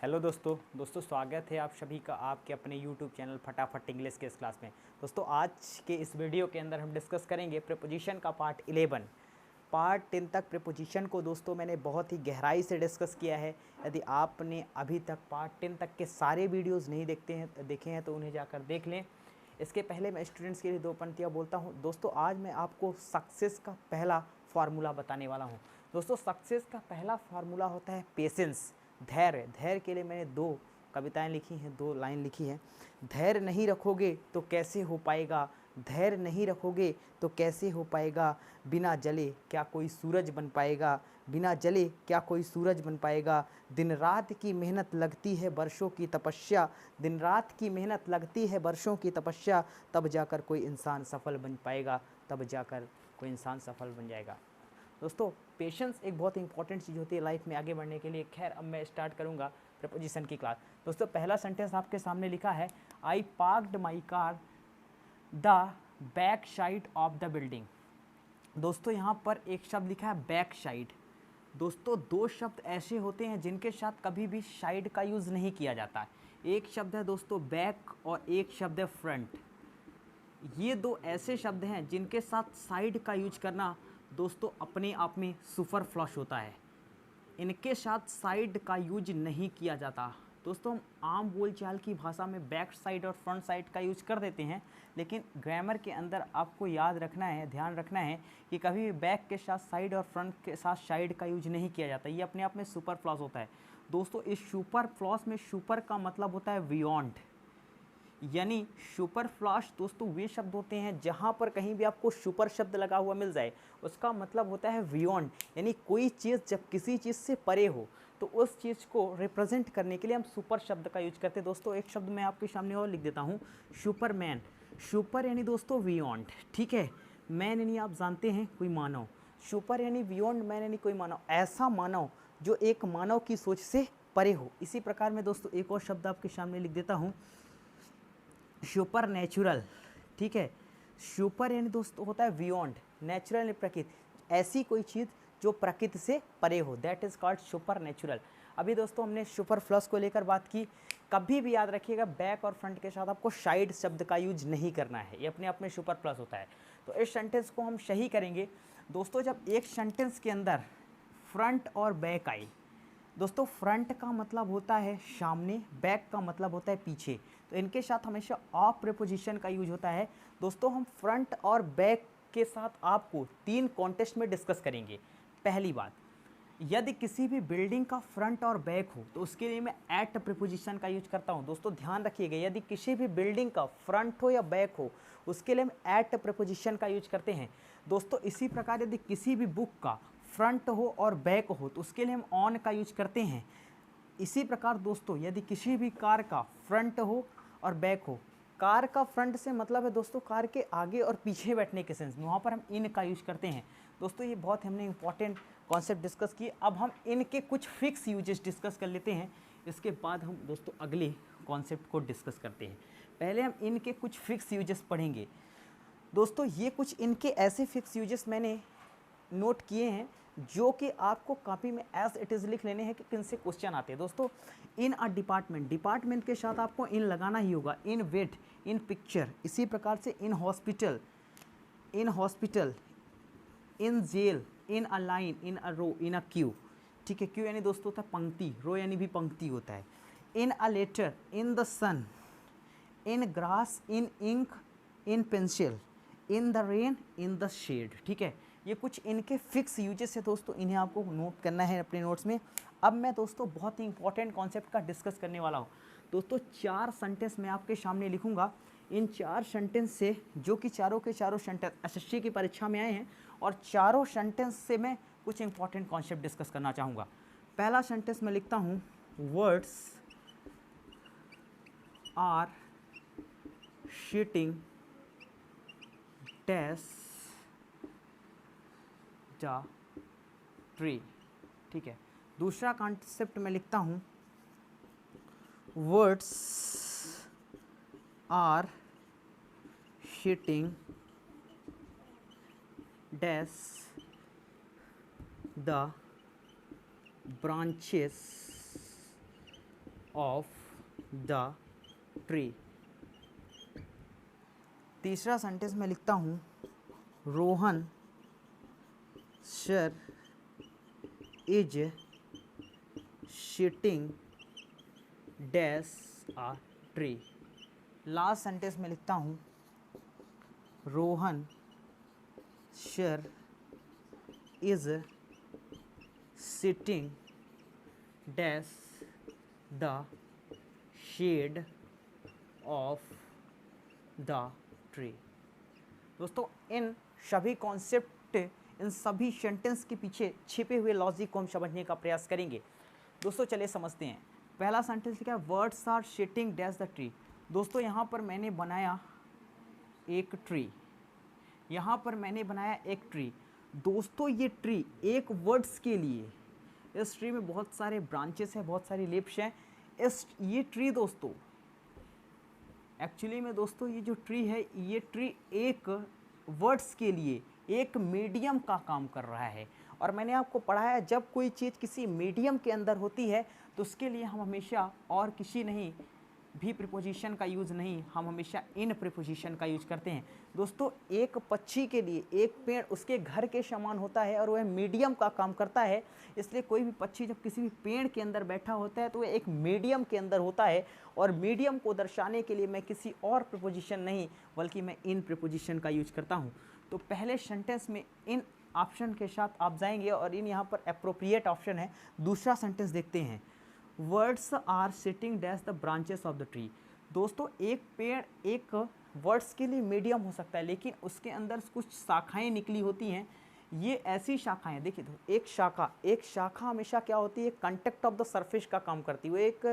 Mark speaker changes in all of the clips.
Speaker 1: Hello दोस्तों स्वागत है आप सभी का आपके अपने यूट्यूब चैनल फटाफट इंग्लिश के इस क्लास में। दोस्तों आज के इस वीडियो के अंदर हम डिस्कस करेंगे प्रीपोजिशन का पार्ट 11। पार्ट 10 तक प्रीपोजिशन को दोस्तों मैंने बहुत ही गहराई से डिस्कस किया है। यदि आपने अभी तक पार्ट 10 तक के सारे वीडियोज़ नहीं देखे हैं तो उन्हें जाकर देख लें। इसके पहले मैं स्टूडेंट्स के लिए दो पंक्तियाँ बोलता हूँ। दोस्तों आज मैं आपको सक्सेस का पहला फार्मूला बताने वाला हूँ। दोस्तों सक्सेस का पहला फार्मूला होता है पेशेंस, धैर्य के लिए मैंने दो कविताएं लिखी हैं, दो लाइन लिखी है। धैर्य नहीं रखोगे तो कैसे हो पाएगा, धैर्य नहीं रखोगे तो कैसे हो पाएगा, बिना जले क्या कोई सूरज बन पाएगा, बिना जले क्या कोई सूरज बन पाएगा। दिन रात की मेहनत लगती है वर्षों की तपस्या, दिन रात की मेहनत लगती है वर्षों की तपस्या, तब जाकर कोई इंसान सफल बन पाएगा, तब जाकर कोई इंसान सफल बन जाएगा। दोस्तों पेशेंस एक बहुत इंपॉर्टेंट चीज़ होती है लाइफ में आगे बढ़ने के लिए। खैर अब मैं स्टार्ट करूँगा प्रीपोजिशन की क्लास। दोस्तों पहला सेंटेंस आपके सामने लिखा है, I parked my car the back side of the building. दोस्तों यहाँ पर एक शब्द लिखा है बैक साइड। दोस्तों दो शब्द ऐसे होते हैं जिनके साथ कभी भी साइड का यूज़ नहीं किया जाता है। एक शब्द है दोस्तों बैक और एक शब्द है फ्रंट। ये दो ऐसे शब्द हैं जिनके साथ साइड का यूज करना दोस्तों अपने आप में सुपरफ्लश होता है। इनके साथ साइड का यूज नहीं किया जाता। दोस्तों हम आम बोलचाल की भाषा में बैक साइड और फ्रंट साइड का यूज कर देते हैं, लेकिन ग्रामर के अंदर आपको याद रखना है, ध्यान रखना है कि कभी भी बैक के साथ साइड और फ्रंट के साथ साइड का यूज नहीं किया जाता। ये अपने आप में सुपरफ्लस होता है। दोस्तों इस सुपरफ्लस में सुपर का मतलब होता है बियॉन्ड, यानी सुपरफ्लस दोस्तों वे शब्द होते हैं जहाँ पर कहीं भी आपको सुपर शब्द लगा हुआ मिल जाए उसका मतलब होता है बियॉन्ड, यानी कोई चीज़ जब किसी चीज़ से परे हो तो उस चीज़ को रिप्रेजेंट करने के लिए हम सुपर शब्द का यूज करते हैं। दोस्तों एक शब्द मैं आपके सामने और लिख देता हूँ, सुपरमैन। सुपर यानी दोस्तों बियॉन्ड, ठीक है। मैन यानी आप जानते हैं कोई मानव, सुपर यानी बियॉन्ड, मैन यानी कोई मानव, ऐसा मानव जो एक मानव की सोच से परे हो। इसी प्रकार में दोस्तों एक और शब्द आपके सामने लिख देता हूँ, सुपर नेचुरल, ठीक है। सुपर यानी दोस्तों होता है बियॉन्ड, नेचुरल यानी प्रकृति, ऐसी कोई चीज़ जो प्रकृति से परे हो, that is called super natural. अभी दोस्तों हमने सुपर फ्लस को लेकर बात की। कभी भी याद रखिएगा बैक और फ्रंट के साथ आपको साइड शब्द का यूज नहीं करना है, ये अपने आप में सुपर प्लस होता है। तो इस सेंटेंस को हम सही करेंगे दोस्तों जब एक सेंटेंस के अंदर फ्रंट और बैक आई। दोस्तों फ्रंट का मतलब होता है सामने, बैक का मतलब होता है पीछे, तो इनके साथ हमेशा ऑफ प्रीपोजिशन का यूज होता है। दोस्तों हम फ्रंट और बैक के साथ आपको तीन कॉन्टेक्स्ट में डिस्कस करेंगे। पहली बात, यदि किसी भी बिल्डिंग का फ्रंट और बैक हो तो उसके लिए मैं एट प्रीपोजिशन का यूज करता हूं। दोस्तों ध्यान रखिएगा, यदि किसी भी बिल्डिंग का फ्रंट हो या बैक हो उसके लिए हम एट प्रीपोजिशन का यूज करते हैं। दोस्तों इसी प्रकार यदि किसी भी बुक का फ्रंट हो और बैक हो तो उसके लिए हम ऑन का यूज करते हैं। इसी प्रकार दोस्तों यदि किसी भी कार का फ्रंट हो और बैक हो, कार का फ्रंट से मतलब है दोस्तों कार के आगे और पीछे बैठने के सेंस में, वहाँ पर हम इन का यूज करते हैं। दोस्तों ये बहुत हमने इंपॉर्टेंट कॉन्सेप्ट डिस्कस किए। अब हम इनके कुछ फिक्स यूजेस डिस्कस कर लेते हैं, इसके बाद हम दोस्तों अगले कॉन्सेप्ट को डिस्कस करते हैं। पहले हम इनके कुछ फिक्स यूजेस पढ़ेंगे। दोस्तों ये कुछ इनके ऐसे फिक्स यूजेस मैंने नोट किए हैं जो कि आपको कॉपी में एज इट इज़ लिख लेने हैं कि किन से क्वेश्चन आते हैं। दोस्तों इन अ डिपार्टमेंट, डिपार्टमेंट के साथ आपको इन लगाना ही होगा। इन वेट, इन पिक्चर, इसी प्रकार से in hospital, in hospital, in jail, in a line, in a row, in a queue, ठीक है। क्यू यानी दोस्तों होता है पंक्ति, रो यानी भी पंक्ति होता है। In a letter, in the sun, in grass, in ink, in pencil, in the rain, in the shade, ठीक है। ये कुछ इनके फिक्स यूजेस है दोस्तों, इन्हें आपको नोट करना है अपने नोट्स में। अब मैं दोस्तों बहुत ही इंपॉर्टेंट कॉन्सेप्ट का डिस्कस करने वाला हूँ। दोस्तों चार सेंटेंस मैं आपके सामने लिखूंगा। इन चार सेंटेंस से, जो कि चारों के चारों सेंटेंस एसएससी की परीक्षा में आए हैं, और चारों सेंटेंस से मैं कुछ इंपॉर्टेंट कॉन्सेप्ट डिस्कस करना चाहूँगा। पहला सेंटेंस मैं लिखता हूँ, words are sitting dash the tree, ठीक है। दूसरा कॉन्सेप्ट मैं लिखता हूँ, words are sitting dash the branches of the tree. तीसरा सेंटेंस में लिखता हूँ Rohan sir is sitting dash a tree. Last sentence में लिखता हूँ Rohan sir is sitting dash the shade of the tree. दोस्तों इन सभी कॉन्सेप्ट, इन सभी सेंटेंस के पीछे छिपे हुए लॉजिक को हम समझने का प्रयास करेंगे। दोस्तों चलिए समझते हैं। पहला सेंटेंस लिखा है words are sitting dash the tree. दोस्तों यहाँ पर मैंने बनाया एक ट्री, यहाँ पर मैंने बनाया एक ट्री। दोस्तों ये ट्री एक वर्ड्स के लिए, इस ट्री में बहुत सारे ब्रांचेस हैं, बहुत सारे लिप्स हैं। ये ट्री दोस्तों एक्चुअली में दोस्तों ये जो ट्री है, ये ट्री एक वर्ड्स के लिए एक मीडियम का काम कर रहा है। और मैंने आपको पढ़ाया जब कोई चीज़ किसी मीडियम के अंदर होती है तो उसके लिए हम हमेशा और किसी नहीं भी प्रीपोजिशन का यूज़ नहीं, हम हमेशा इन प्रीपोजिशन का यूज करते हैं। दोस्तों एक पक्षी के लिए एक पेड़ उसके घर के समान होता है और वह मीडियम का काम करता है। इसलिए कोई भी पक्षी जब किसी भी पेड़ के अंदर बैठा होता है तो वह एक मीडियम के अंदर होता है। और मीडियम को दर्शाने के लिए मैं किसी और प्रीपोजिशन नहीं बल्कि मैं इन प्रीपोजिशन का यूज करता हूँ। तो पहले सेंटेंस में इन ऑप्शन के साथ आप जाएंगे और इन यहाँ पर अप्रोप्रिएट ऑप्शन है। दूसरा सेंटेंस देखते हैं words are sitting dash the branches of the tree. दोस्तों एक पेड़ एक वर्ड्स के लिए मीडियम हो सकता है लेकिन उसके अंदर कुछ शाखाएं निकली होती हैं। ये ऐसी शाखाएं देखिए, तो एक शाखा हमेशा क्या होती है, कंटेक्ट ऑफ द सरफेस का काम करती है। वो एक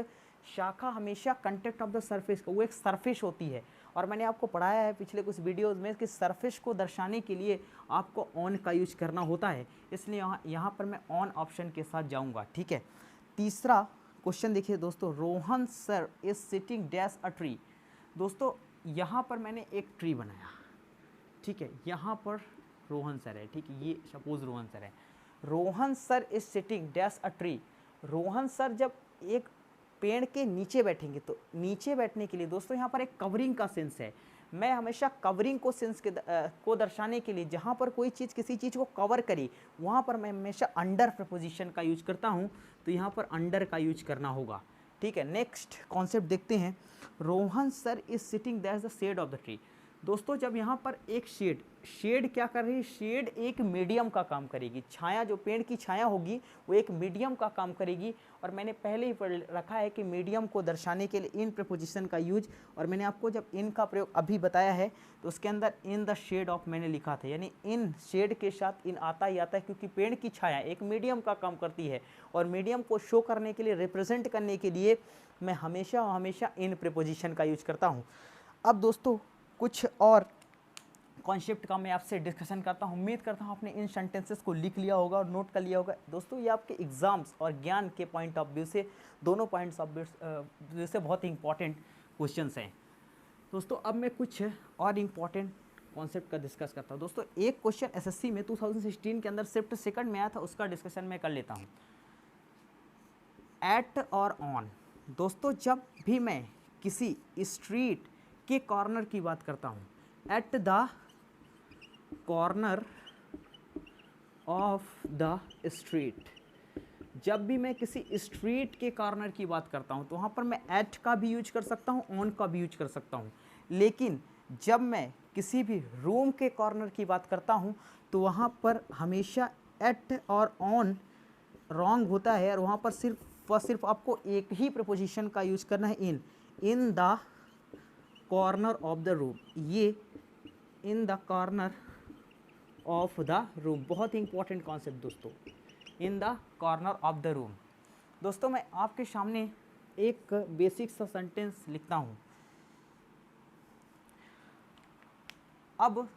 Speaker 1: शाखा हमेशा कंटेक्ट ऑफ द सरफेस का, वो एक सरफेस होती है। और मैंने आपको पढ़ाया है पिछले कुछ वीडियोज़ में कि सरफेस को दर्शाने के लिए आपको ऑन का यूज करना होता है। इसलिए यहाँ पर मैं ऑन ऑप्शन के साथ जाऊँगा। ठीक है, तीसरा क्वेश्चन देखिए दोस्तों, Rohan sir is sitting dash a tree. दोस्तों यहाँ पर मैंने एक ट्री बनाया, ठीक है, यहाँ पर रोहन सर है, ठीक है, ये सपोज रोहन सर है। Rohan sir is sitting dash a tree. Rohan sir जब एक पेड़ के नीचे बैठेंगे तो नीचे बैठने के लिए दोस्तों यहाँ पर एक कवरिंग का सेंस है। मैं हमेशा कवरिंग को सेंस को दर्शाने के लिए जहाँ पर कोई चीज़ किसी चीज़ को कवर करी वहाँ पर मैं हमेशा अंडर प्रपोजिशन का यूज करता हूँ। तो यहाँ पर अंडर का यूज करना होगा। ठीक है, नेक्स्ट कॉन्सेप्ट देखते हैं। Rohan sir is sitting that the shade of the tree. दोस्तों जब यहाँ पर एक शेड क्या कर रही है, शेड एक मीडियम का काम करेगी। छाया, जो पेड़ की छाया होगी वो एक मीडियम का काम करेगी। और मैंने पहले ही पढ़ रखा है कि मीडियम को दर्शाने के लिए इन प्रीपोजिशन का यूज, और मैंने आपको जब इन का प्रयोग अभी बताया है तो उसके अंदर इन द शेड ऑफ मैंने लिखा था, यानी इन शेड के साथ इन आता ही आता है क्योंकि पेड़ की छाया एक मीडियम का काम करती है। और मीडियम को शो करने के लिए, रिप्रेजेंट करने के लिए मैं हमेशा इन प्रीपोजिशन का यूज करता हूँ। अब दोस्तों कुछ और कॉन्सेप्ट का मैं आपसे डिस्कशन करता हूँ। उम्मीद करता हूँ आपने इन सेंटेंसेस को लिख लिया होगा और नोट कर लिया होगा। दोस्तों ये आपके एग्जाम्स और ज्ञान के पॉइंट ऑफ व्यू से, दोनों पॉइंट्स ऑफ व्यू से बहुत ही इंपॉर्टेंट क्वेश्चंस हैं। दोस्तों अब मैं कुछ और इम्पॉर्टेंट कॉन्सेप्ट का डिस्कस करता हूँ। दोस्तों एक क्वेश्चन एसएससी में 2016 के अंदर शिफ्ट सेकंड में आया था, उसका डिस्कशन मैं कर लेता हूँ। एट और ऑन। दोस्तों जब भी मैं किसी स्ट्रीट के कॉर्नर की बात करता हूँ, at the corner of the street, जब भी मैं किसी स्ट्रीट के कॉर्नर की बात करता हूँ तो वहाँ पर मैं एट का भी यूज कर सकता हूँ, ऑन का भी यूज कर सकता हूँ। लेकिन जब मैं किसी भी रूम के कॉर्नर की बात करता हूँ तो वहाँ पर हमेशा एट और ऑन रॉन्ग होता है और वहाँ पर सिर्फ आपको एक ही प्रपोजिशन का यूज करना है, in the corner of the room. ये in the corner of the room बहुत ही इंपॉर्टेंट कॉन्सेप्ट दोस्तों, in the corner of the room. दोस्तों मैं आपके सामने एक बेसिक सा सेंटेंस लिखता हूँ। अब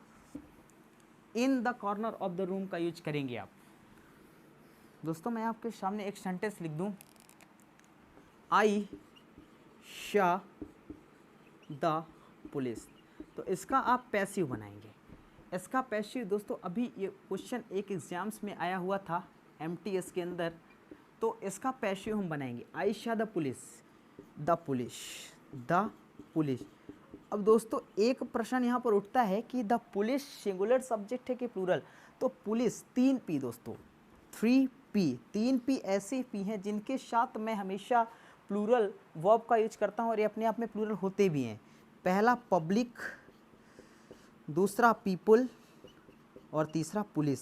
Speaker 1: इन the corner of the room का यूज करेंगे आप। दोस्तों मैं आपके सामने एक सेंटेंस लिख दूँ, आई शा द पुलिस। तो इसका आप पैसिव बनाएंगे। इसका पैसिव दोस्तों अभी ये क्वेश्चन एक एग्जाम्स में आया हुआ था MTS के अंदर, तो इसका पैसिव हम बनाएंगे आई शा the police. The police, the police. अब दोस्तों एक प्रश्न यहाँ पर उठता है कि द पुलिस सिंगुलर सब्जेक्ट है कि प्लूरल। तो पुलिस 3 पी दोस्तों, 3 पी, 3 पी ऐसे पी हैं जिनके साथ मैं हमेशा प्लूरल वर्ब का यूज करता हूँ और ये अपने आप में प्लूरल होते भी हैं। पहला पब्लिक, दूसरा पीपल और तीसरा पुलिस।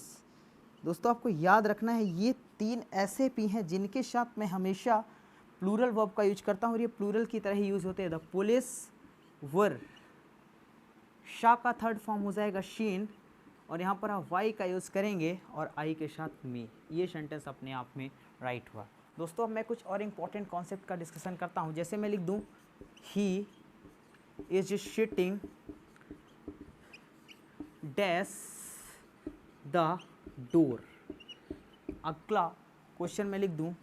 Speaker 1: दोस्तों आपको याद रखना है ये 3 ऐसे पी हैं जिनके साथ मैं हमेशा प्लूरल वर्ब का यूज करता हूँ और ये प्लूरल की तरह ही यूज होते हैं। द पुलिस वर, शा का थर्ड फॉर्म हो जाएगा शीन और यहाँ पर आप वाई का यूज़ करेंगे और आई के साथ मी। ये सेंटेंस अपने आप में राइट हुआ। दोस्तों अब मैं कुछ और इम्पोर्टेंट कॉन्सेप्ट का डिस्कशन करता हूँ। जैसे मैं लिख दूँ he is sitting dash the door. अगला क्वेश्चन मैं लिख दूँ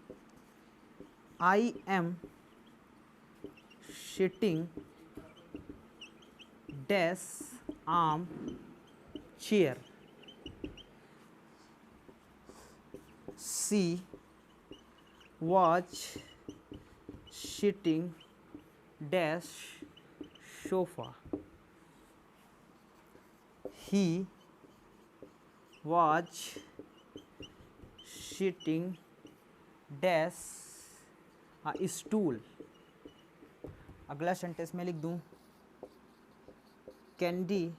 Speaker 1: I am sitting dash armchair. She was sitting dash sofa. He was sitting dash a stool। अगला सेंटेंस में लिख दूं candidate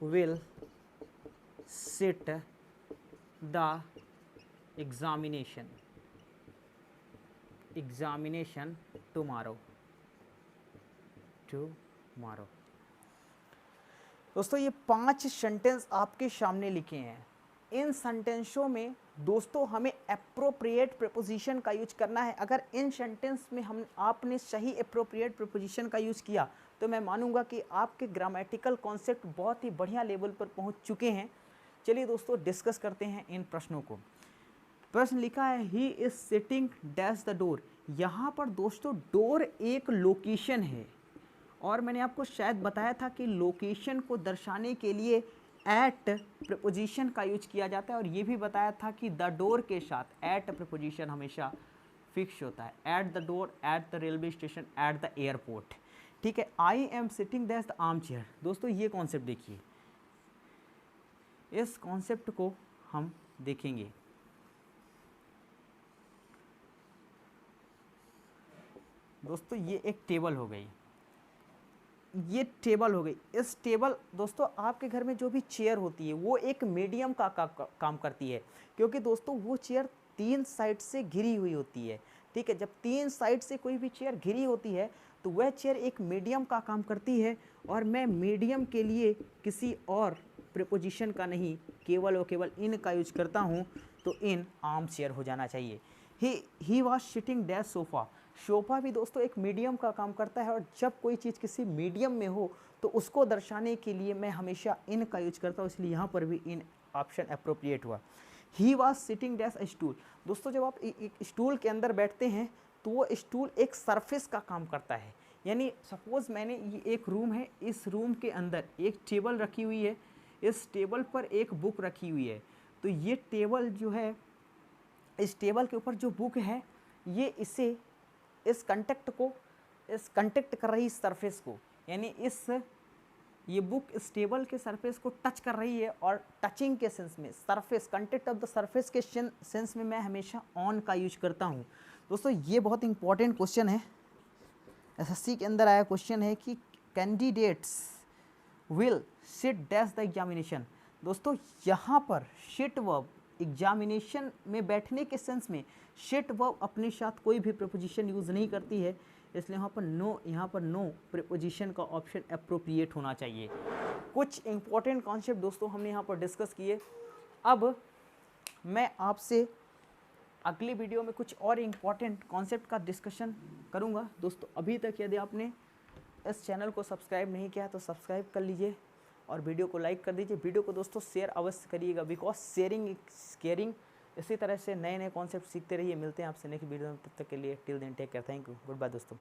Speaker 1: will sit the examination tomorrow। दोस्तों ये 5 सेंटेंस आपके सामने लिखे हैं। इन सेंटेंसों में दोस्तों हमें एप्रोप्रिएट प्रीपोजिशन का यूज करना है। अगर इन सेंटेंस में आपने सही एप्रोप्रिएट प्रीपोजिशन का यूज किया तो मैं मानूंगा कि आपके ग्रामेटिकल कॉन्सेप्ट बहुत ही बढ़िया लेवल पर पहुंच चुके हैं। चलिए दोस्तों डिस्कस करते हैं इन प्रश्नों को। प्रश्न लिखा है he is sitting dash the door. यहाँ पर दोस्तों डोर एक लोकेशन है और मैंने आपको शायद बताया था कि लोकेशन को दर्शाने के लिए एट प्रीपोजिशन का यूज किया जाता है और ये भी बताया था कि द डोर के साथ एट प्रीपोजिशन हमेशा फिक्स होता है। At the door, at the railway station, at the airport. ठीक है। I am sitting that's the arm chair. दोस्तों ये कॉन्सेप्ट देखिए, इस कॉन्सेप्ट को हम देखेंगे। दोस्तों ये एक टेबल हो गई, ये टेबल हो गई। इस टेबल दोस्तों आपके घर में जो भी चेयर होती है वो एक मीडियम का काम करती है, क्योंकि दोस्तों वो चेयर 3 साइड से घिरी हुई होती है। ठीक है। जब 3 साइड से कोई भी चेयर घिरी होती है तो वह चेयर एक मीडियम का काम करती है और मैं मीडियम के लिए किसी और प्रीपोजिशन का नहीं, केवल और केवल इन का यूज करता हूँ। तो इन आर्म चेयर हो जाना चाहिए। ही was sitting dash sofa. Sofa भी दोस्तों एक मीडियम का काम करता है और जब कोई चीज़ किसी मीडियम में हो तो उसको दर्शाने के लिए मैं हमेशा इन का यूज करता हूँ, इसलिए यहाँ पर भी इन ऑप्शन अप्रोप्रिएट हुआ। ही was sitting dash a stool. दोस्तों जब आप एक स्टूल के अंदर बैठते हैं तो वो स्टूल एक सरफेस का काम करता है। यानी सपोज़ मैंने ये एक रूम है, इस रूम के अंदर एक टेबल रखी हुई है, इस टेबल पर एक बुक रखी हुई है। तो ये टेबल जो है, इस टेबल के ऊपर जो बुक है ये इसे इस कंटेक्ट कर रही सरफेस को, यानी ये बुक इस टेबल के सरफेस को टच कर रही है और टचिंग के सेंस में, surface, contact of the surface के सेंस में मैं हमेशा ऑन का यूज करता हूँ। दोस्तों ये बहुत इंपॉर्टेंट क्वेश्चन है, एसएससी के अंदर आया क्वेश्चन है कि candidates will sit dash the examination. दोस्तों यहाँ पर सिट वर्ब एग्जामिनेशन में बैठने के सेंस में सिट वर्ब अपने साथ कोई भी प्रीपोजिशन यूज़ नहीं करती है, इसलिए यहाँ पर नो प्रीपोजिशन का ऑप्शन अप्रोप्रिएट होना चाहिए। कुछ इंपॉर्टेंट कॉन्सेप्ट दोस्तों हमने यहाँ पर डिस्कस किए। अब मैं आपसे अगले वीडियो में कुछ और इम्पॉर्टेंट कॉन्सेप्ट का डिस्कशन करूँगा। दोस्तों अभी तक यदि आपने इस चैनल को सब्सक्राइब नहीं किया तो सब्सक्राइब कर लीजिए और वीडियो को लाइक कर दीजिए। वीडियो को दोस्तों शेयर अवश्य करिएगा, बिकॉज शेयरिंग इज केयरिंग। इसी तरह से नए नए कॉन्सेप्ट सीखते रहिए। मिलते हैं आपसे नेक्स्ट वीडियो में, तब तक के लिए till then take care, thank you, goodbye दोस्तों।